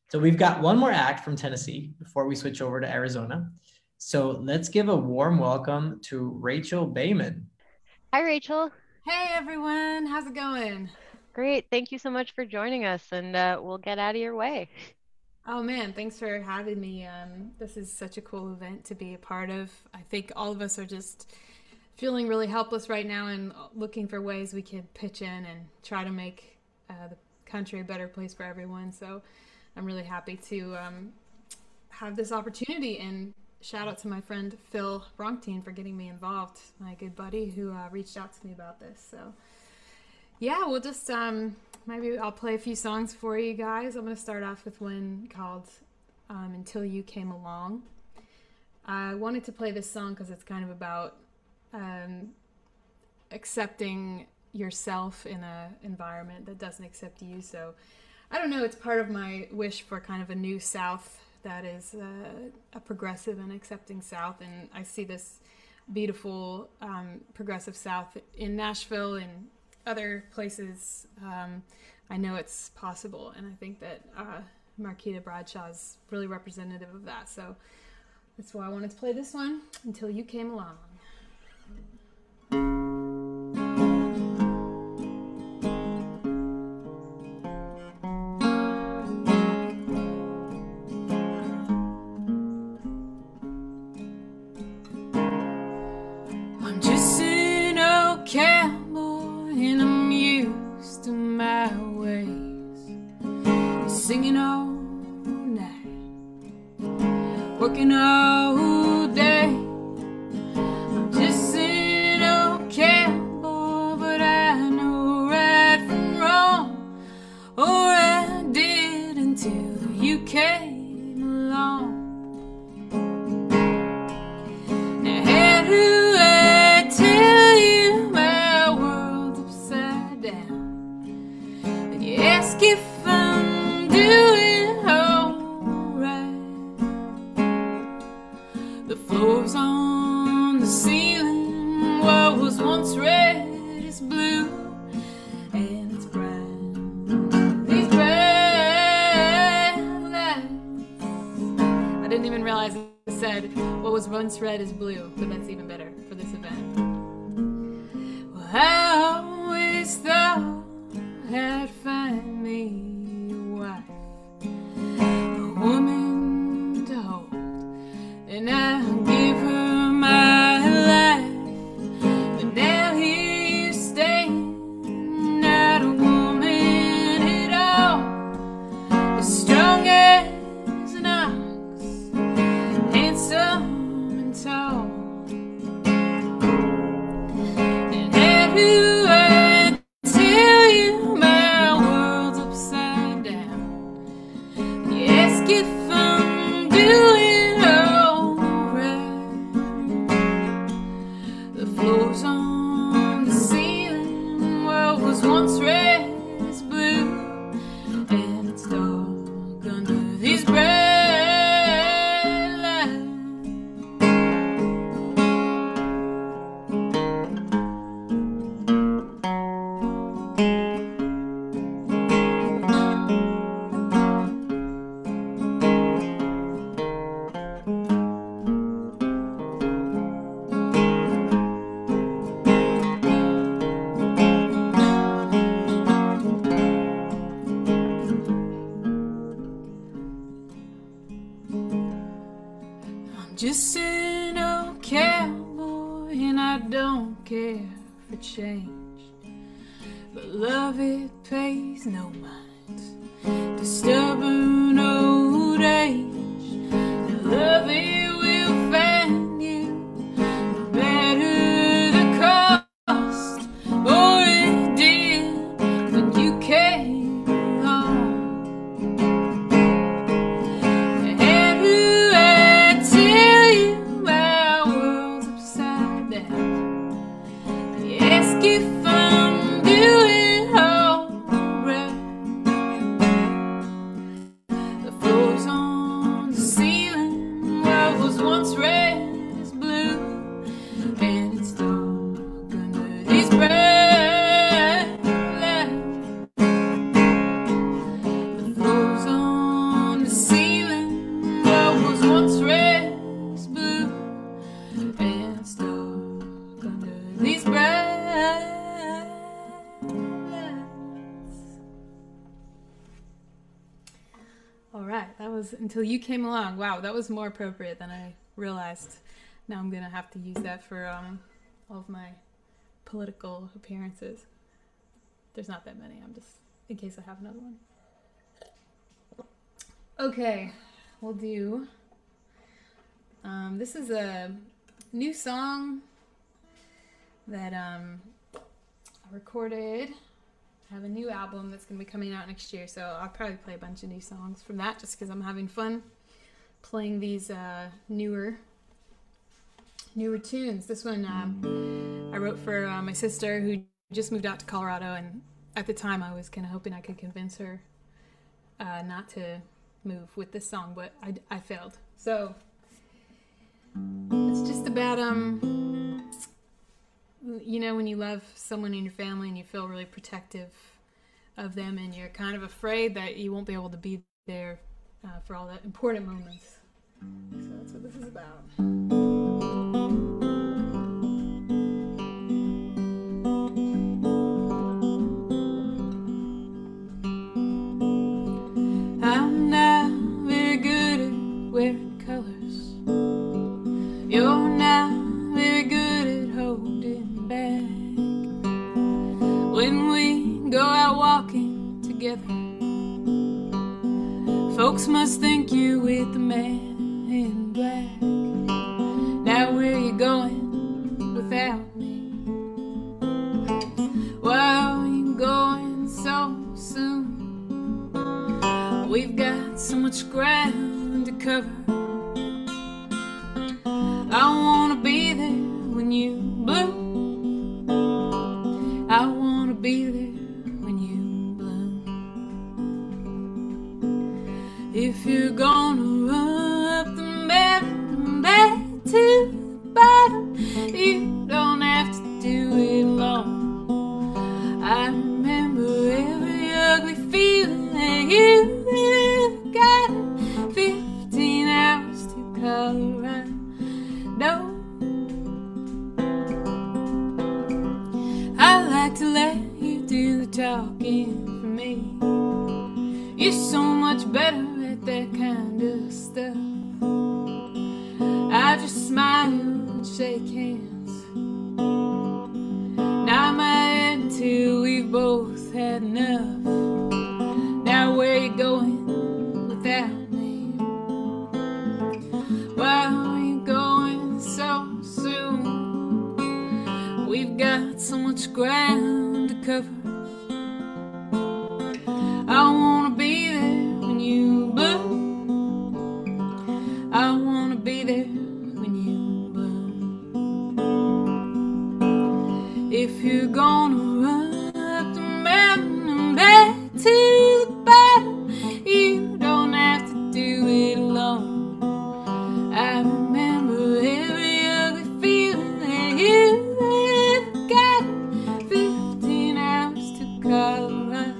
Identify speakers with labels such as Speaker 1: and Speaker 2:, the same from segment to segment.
Speaker 1: So we've got one more act from Tennessee before we switch over to Arizona. So let's give a warm welcome to Rachel Bayman.
Speaker 2: Hi, Rachel.
Speaker 3: Hey everyone, how's it going?
Speaker 2: Great. Thank you so much for joining us, and we'll get out of your way.
Speaker 3: Oh man, thanks for having me. This is such a cool event to be a part of. I think all of us are just feeling really helpless right now and looking for ways we can pitch in and try to make the country a better place for everyone. So I'm really happy to have this opportunity and shout out to my friend Phil Bronktine for getting me involved, my good buddy who reached out to me about this. So yeah, we'll just maybe I'll play a few songs for you guys. I'm gonna start off with one called "Until You Came Along." I wanted to play this song because it's kind of about um, accepting yourself in a environment that doesn't accept you. So I don't know. It's part of my wish for kind of a new South that is a progressive and accepting South, and I see this beautiful progressive South in Nashville and other places. I know it's possible, and I think that Marquita Bradshaw is really representative of that. So that's why I wanted to play this one, Until You Came Along. I'm just an old cowboy and I'm used to my ways, singing all night, working all day. I'm just an old cowboy, but I know right from wrong, or I did until you came along. Now how do I tell you my world's upside down? And you ask if I'm doing alright. The floors on the ceiling, what was once red is blue, and it's bright. These bright lights. I didn't even realize it said what was once red is blue, but that's even better for this event. Well, I always thought I'd find me a wife, a woman to hold, and I'll give her my life. But now here you stand, not a woman at all, as strong as an ox, handsome and tall. And how do I tell you my world's upside down? You ask if I'm doing alright. The floors on the ceiling, what was once red is blue, and it's dark under these bright lights. I'm just an old cowboy and I don't care for change, but love it pays no mind to stubborn old age. And love it will find you no matter the cost, or it did when you came along. How do I tell you my world's upside down? You ask if I'm doing alright. All right, that was Until You Came Along. Wow, that was more appropriate than I realized. Now I'm gonna have to use that for all of my political appearances. There's not that many. I'm just in case I have another one. Okay, we'll do. This is a new song that I recorded. I have a new album that's going to be coming out next year, so I'll probably play a bunch of new songs from that just because I'm having fun playing these newer tunes. This one I wrote for my sister who just moved out to Colorado, and at the time I was kind of hoping I could convince her not to move with this song, but I failed. So it's just about you know, when you love someone in your family and you feel really protective of them and you're kind of afraid that you won't be able to be there for all the important moments. So that's what this is about. I'm not very good at wearing colors. You're not very good at holding back. When we go out walking together, folks must think you're with the man in black. Now where you going without me? Why are you going so soon? We've got so much ground to cover. I wanna be there when you bloom. I wanna be there when you bloom. If you're gonna run up the mountain back to the bottom, you don't have to do it alone. I remember every ugly feeling that you ever gotten. 15 hours to Colorado. No, I like to let you do the talking for me. You're so much better at that kind of stuff. I just smile and shake hands, nod my head until we've both had enough. Now where you going without me? Why are you going so soon? We've got so much ground to cover. I wanna be there when you bloom. I wanna be there when you bloom. If you're gonna run up the mountain and back to the bottom, you don't have to do it alone. I remember every ugly feeling that you ever gotten. 15 hours to Colorado.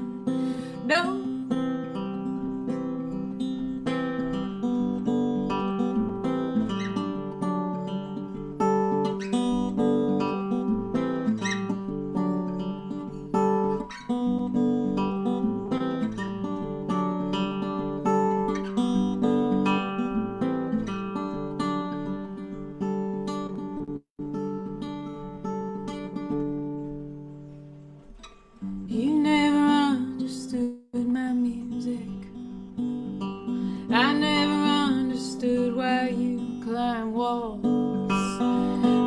Speaker 3: You never understood my music. I never understood why you climb walls,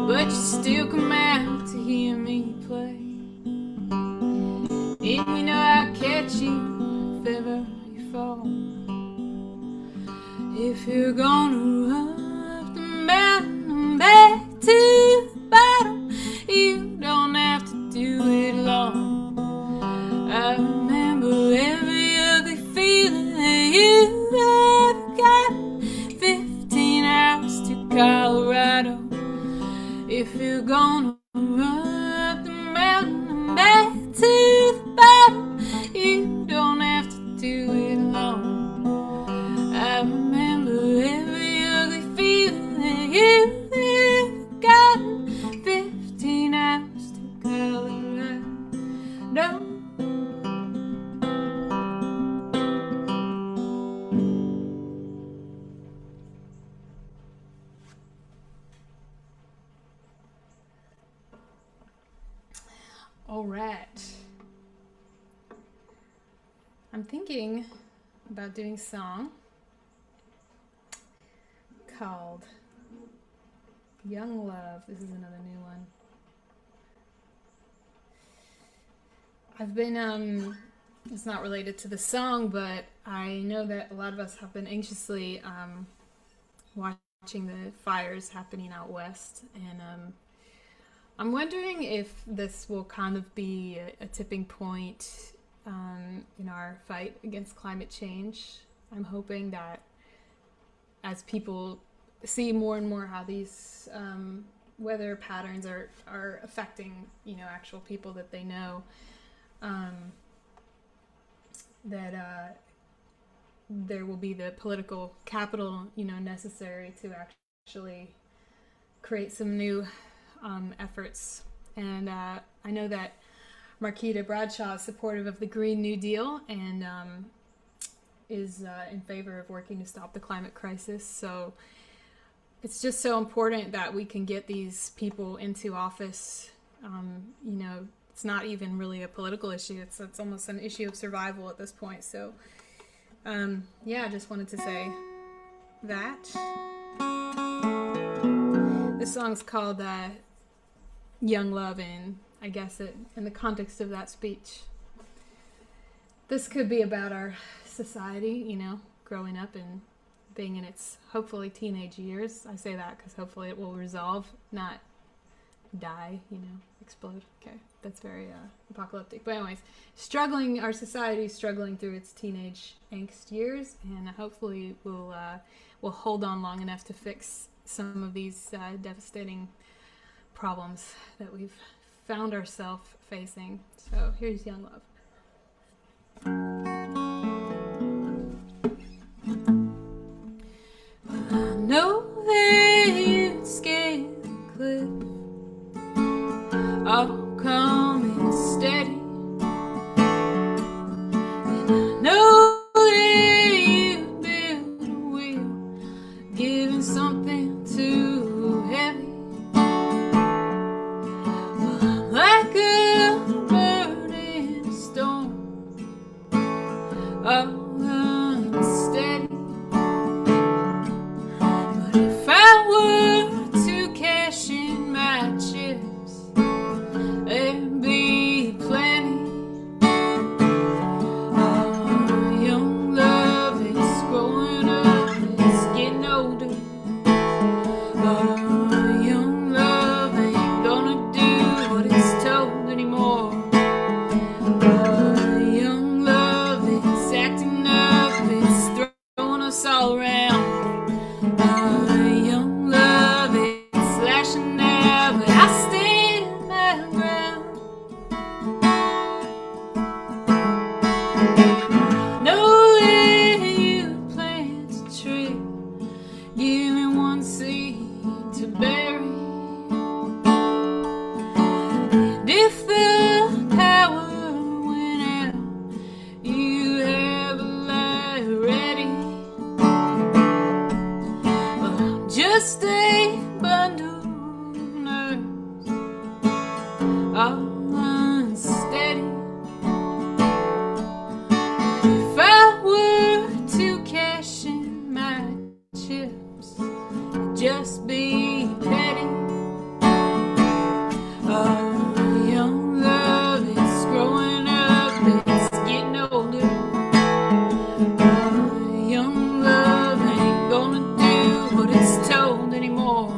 Speaker 3: but you still come out to hear me play. And you know I'll catch you if ever you fall. If you're gonna run up the mountain and back to the bottom, you don't have to do it alone. I remember every ugly feeling that you ever got. 15 hours to Colorado. If you're gonna run up the mountain and back to the bottom, you don't have to do it alone. I remember every ugly feeling that you ever got. 15 hours to Colorado. No. thinking about doing a song called Young Love. This is another new one. I've been, it's not related to the song, but I know that a lot of us have been anxiously watching the fires happening out west, and I'm wondering if this will kind of be a tipping point in our fight against climate change. I'm hoping that as people see more and more how these weather patterns are affecting, actual people that they know, that there will be the political capital, necessary to actually create some new efforts. And I know that Marquita Bradshaw is supportive of the Green New Deal and is in favor of working to stop the climate crisis. So it's just so important that we can get these people into office. It's not even really a political issue. It's almost an issue of survival at this point. So yeah, I just wanted to say that. This song's called Young Love, and I guess in the context of that speech, this could be about our society, growing up and being in its hopefully teenage years. I say that because hopefully it will resolve, not die, explode. Okay, that's very apocalyptic. But anyways, our society is struggling through its teenage angst years, and hopefully we'll hold on long enough to fix some of these devastating problems that we've found ourselves facing. So here's Young Love. I know that you scale the cliff, all coming steady, and I know that you build a wheel, giving something too heavy. Like a bird in a storm, all unsteady. But if I were to cash in my chips, there'd be plenty. Oh, young love is growing up, it's getting older. Oh, young love ain't gonna do what it's told anymore. Oh, young love is acting up, it's throwing us all around. Oh, young love is lashing out, but I stand my ground. Know that you plant a tree, give me one seed to bury. And if the power went out, you have a light ready. Well, I'm just a bundle of nerves, all unsteady. If I were to cash in my chips, it'd just be petty. Oh, young love is growing up, it's getting older. Oh, young love ain't gonna do what it's told anymore.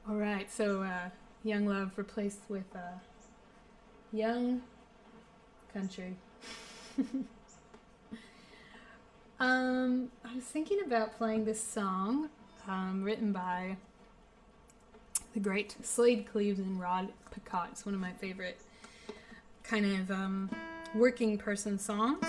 Speaker 3: All right, so Young Love replaced with Young Country. I was thinking about playing this song written by the great Slade Cleaves and Rod Picott. It's one of my favorite kind of working person songs.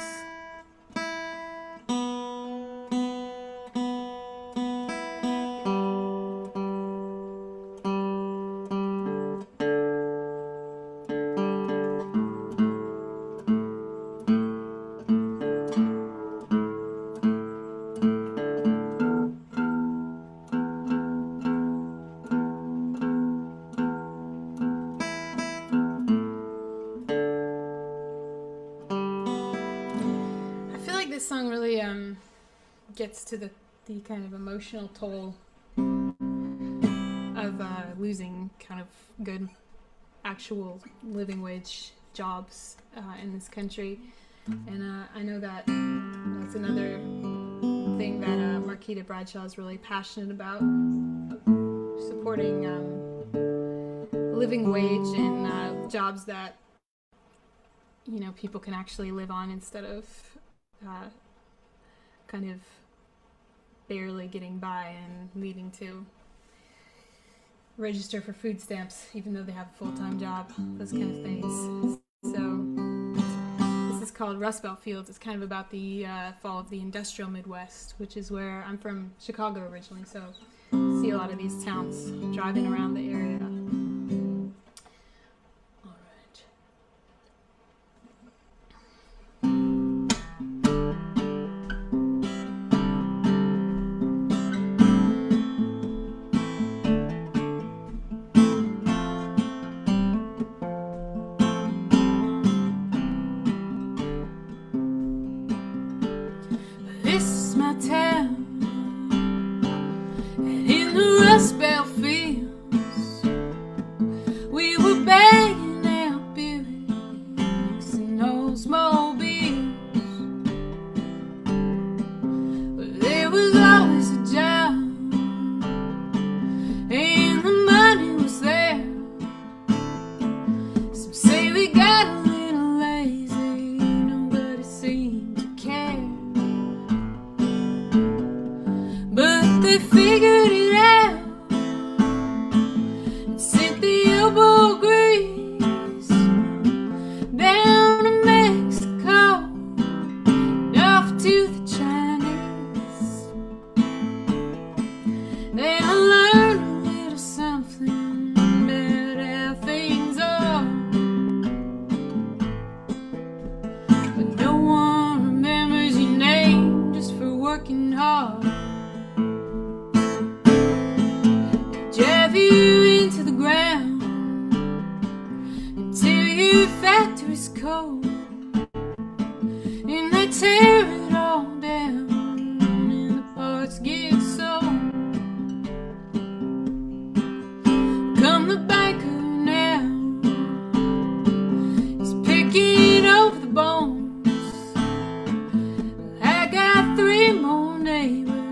Speaker 3: This song really gets to the kind of emotional toll of losing kind of good actual living wage jobs in this country, and I know that that's another thing that Marquita Bradshaw is really passionate about, supporting living wage and jobs that people can actually live on instead of kind of barely getting by and needing to register for food stamps even though they have a full-time job, those kind of things. So this is called Rust Belt Fields. It's kind of about the fall of the industrial Midwest, which is where I'm from, Chicago originally, so I see a lot of these towns driving around the area. Rust Belt Fields, we were banging out Buicks and Oldsmobiles, but there was always a job, and the money was there. Some say we got a little lazy, nobody seemed to care, but they figured it out. Down to Mexico, off to the Chinese. Then I learned a little something about how things are, but no one remembers your name just for working hard. Drive you into the ground, factory's cold, and they tear it all down, and the parts get sold. Come the banker now, he's picking over the bones. I got 3 more neighbors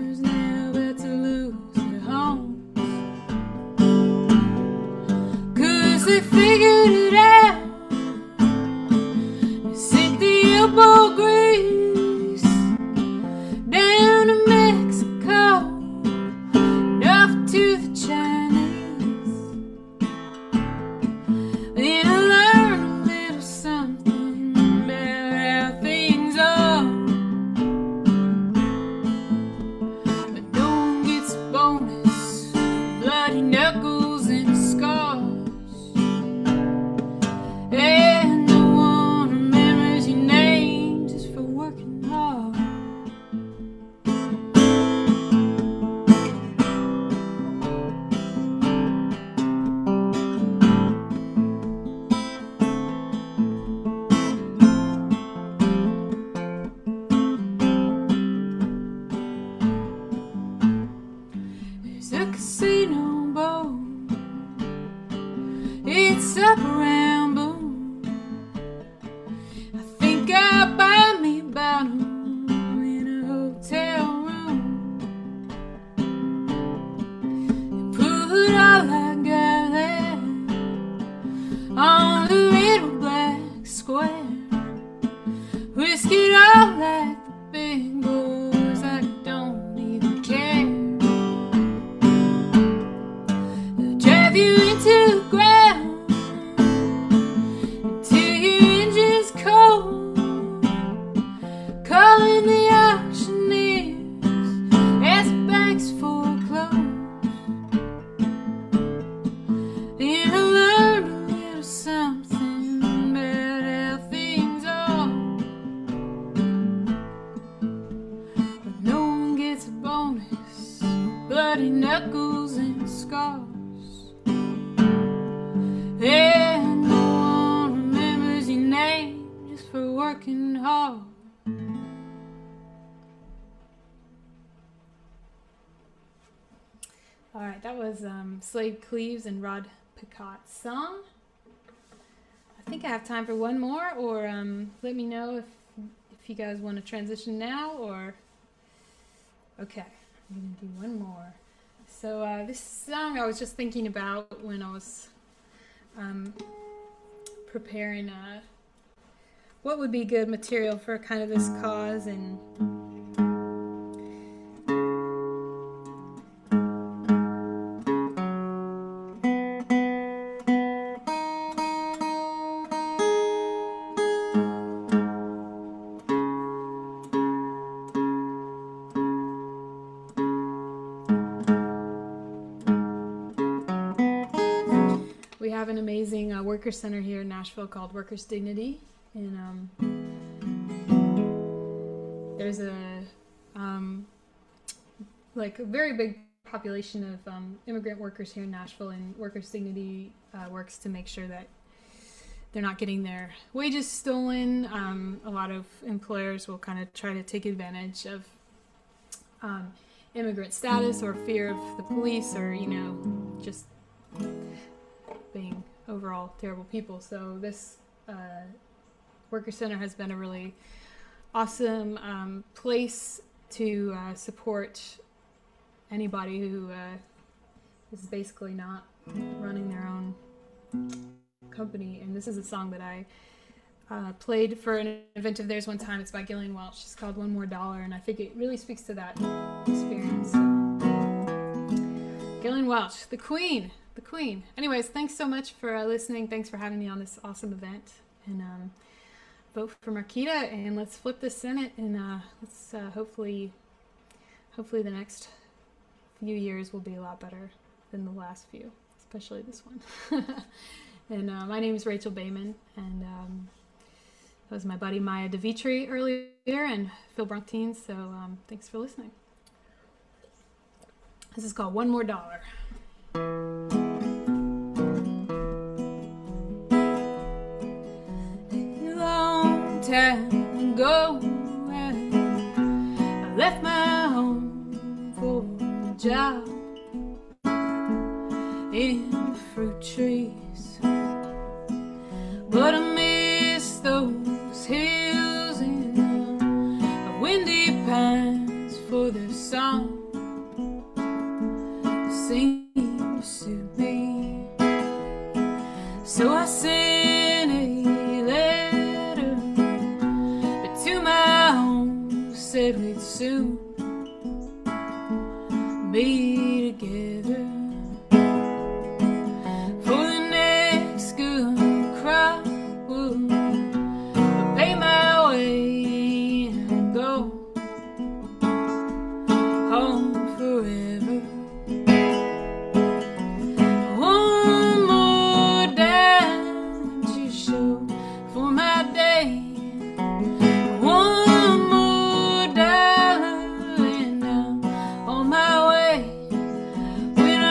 Speaker 3: bloody knuckles and scars, and no one remembers your name just for working hard. All right, that was Slade Cleaves and Rod Picot's song. I think I have time for one more, or let me know if you guys want to transition now, or okay, I'm gonna do one more. So this song I was just thinking about when I was preparing what would be good material for kind of this cause, and we have an amazing worker center here in Nashville called Workers Dignity, and there's a like a very big population of immigrant workers here in Nashville, and Workers Dignity works to make sure that they're not getting their wages stolen. A lot of employers will kind of try to take advantage of immigrant status or fear of the police, or just being overall terrible people. So this Worker Center has been a really awesome place to support anybody who is basically not running their own company. And this is a song that I played for an event of theirs one time. It's by Gillian Welch. It's called One More Dollar, and I think it really speaks to that experience. Gillian Welch, the queen. The queen. Anyways, thanks so much for listening. Thanks for having me on this awesome event. And vote for Marquita, and let's flip the Senate, and let's hopefully the next few years will be a lot better than the last few, especially this one. And my name is Rachel Bayman, and that was my buddy Maya DeVitri earlier, and Phil Bruntine. So thanks for listening. This is called One More Dollar. Time ago, I left my home for a job in the fruit trees, but I miss those hills and the windy pines for their song seemed to suit me. So I sent a letter to my home, said we'd soon be together for the next good crop. Would pay my way and go home forever. One more dime to show for my day. One more dollar and I'm on my way. When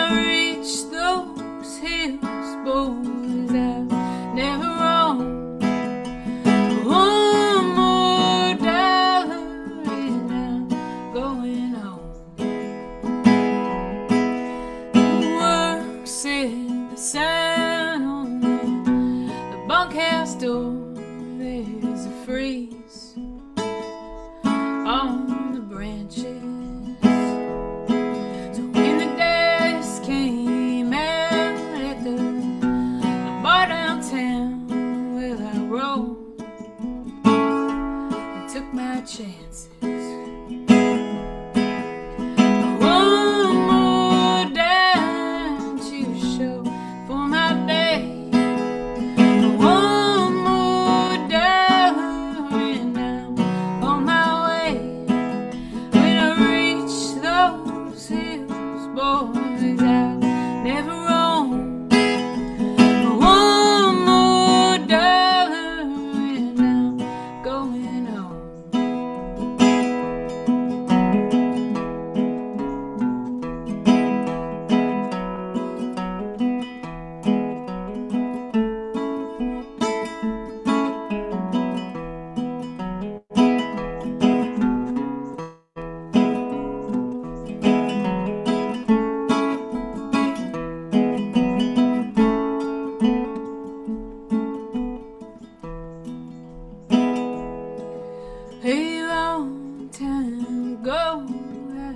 Speaker 3: go. I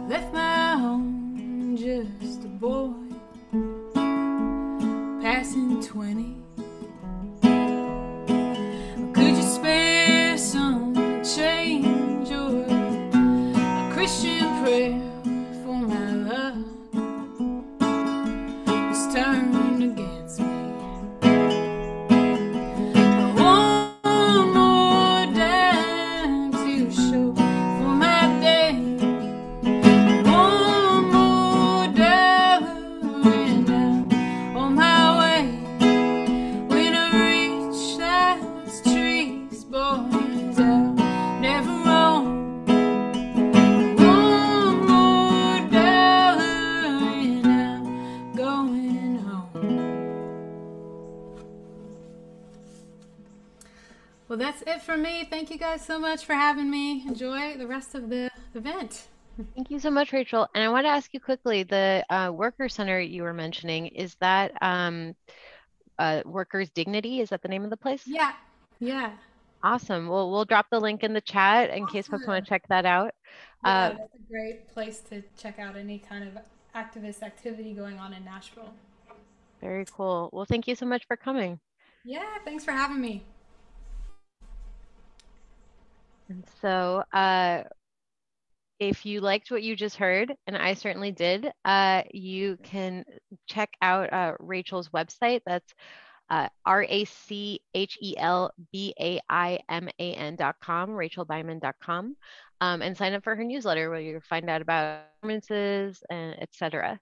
Speaker 3: left my home just a boy, passing 20. Could you spare some change or a Christian prayer for my love was turned against me? One more dime to show for my day, one more dollar, and I'm on my way. When I reach last trees, boys, I'll never roam. One more dollar, and I'm going home. Well, that's it for me. Thank you guys so much for having me. Enjoy the rest of the event.
Speaker 2: Thank you so much, Rachel. And I want to ask you quickly, the Worker Center you were mentioning, is that Workers Dignity? Is that the name of the place?
Speaker 3: Yeah, yeah.
Speaker 2: Awesome. Well, we'll drop the link in the chat in case folks want to check that out.
Speaker 3: Yeah, that's a great place to check out any kind of activist activity going on in Nashville.
Speaker 2: Very cool. Well, thank you so much for coming.
Speaker 3: Yeah, thanks for having me.
Speaker 2: And so, if you liked what you just heard, and I certainly did, you can check out Rachel's website. That's RachelBaiman.com, RachelBaiman.com, and sign up for her newsletter where you find out about performances and etc.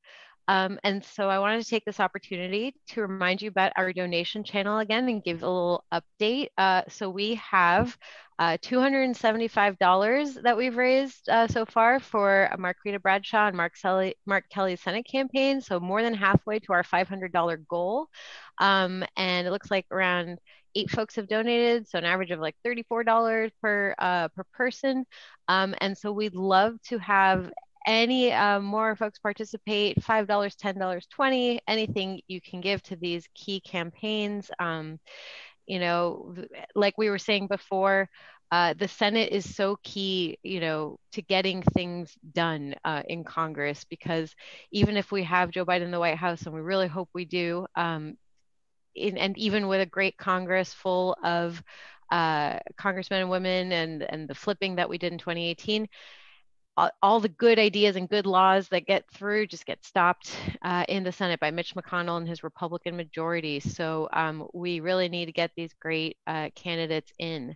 Speaker 2: And so I wanted to take this opportunity to remind you about our donation channel again and give a little update. So we have $275 that we've raised so far for Marquita Bradshaw and Mark Kelly's Senate campaign. So more than halfway to our $500 goal. And it looks like around 8 folks have donated, so an average of like $34 per person. And so we'd love to have any more folks participate. $5, $10, $20, anything you can give to these key campaigns. You know, like we were saying before, the Senate is so key, you know, to getting things done in Congress, because even if we have Joe Biden in the White House, and we really hope we do, and even with a great Congress full of congressmen and women and the flipping that we did in 2018, all the good ideas and good laws that get through just get stopped in the Senate by Mitch McConnell and his Republican majority. So we really need to get these great candidates in.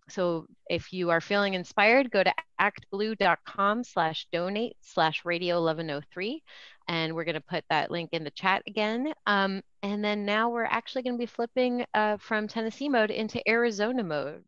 Speaker 2: So if you are feeling inspired, go to actblue.com/donate/radio1103. And we're going to put that link in the chat again. And then now we're actually going to be flipping from Tennessee mode into Arizona mode.